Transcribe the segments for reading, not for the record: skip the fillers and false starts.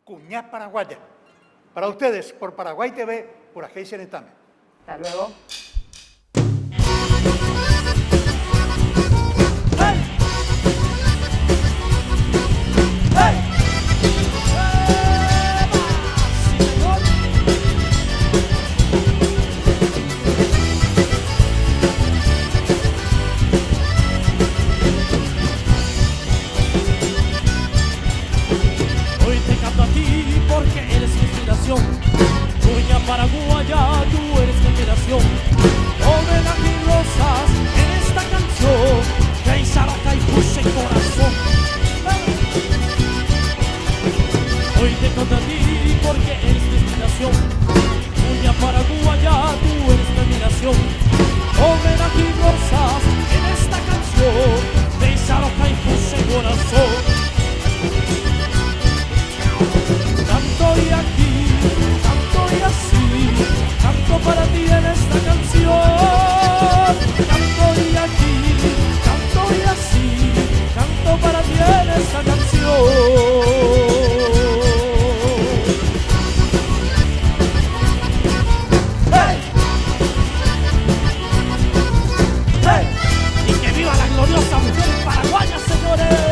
Cuñá Paraguaya. Para ustedes, por Paraguay TV, por Agencia Netame. Hasta luego. Hoy te canto a ti porque eres mi inspiración. Cuña Paraguaya, tú eres mi admiración. Homenaje y rosas en esta canción que Izarraca y puse corazón. Hoy te canto a ti porque eres mi inspiración. Cuña Paraguaya, tú eres mi admiración. Homenaje y rosas en esta canción que Izarraca y puse corazón. Canto y aquí, canto y así, canto para ti en esta canción. Canto y aquí, canto y así, canto para ti en esta canción. ¡Hey! ¡Hey! Y que viva la gloriosa mujer paraguaya, señores.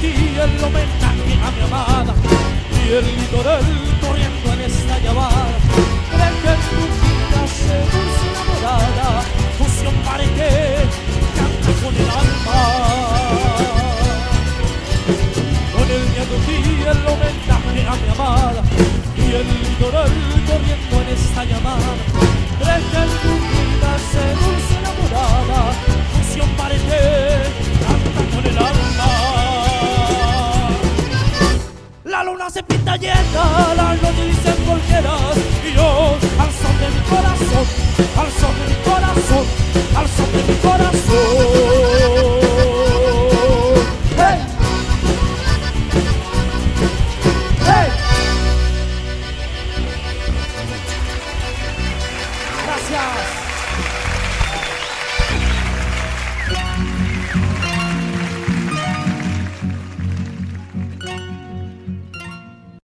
Y el homenaje a mi amada y el litoral corriendo en esta llamada. Cree que en tu vida se dulce enamorada, fusión pareje, canta con el alma. Con el nieto y el homenaje a mi amada y el litoral corriendo en esta llamada. Cree que en tu vida se dulce enamorada, fusión pareje, canta con el alma. La luna se pinta llena, la noche dicen volqueras. Y yo, al son de mi corazón, al son de mi corazón, al son de mi corazón. ¡Hey! ¡Hey! Gracias.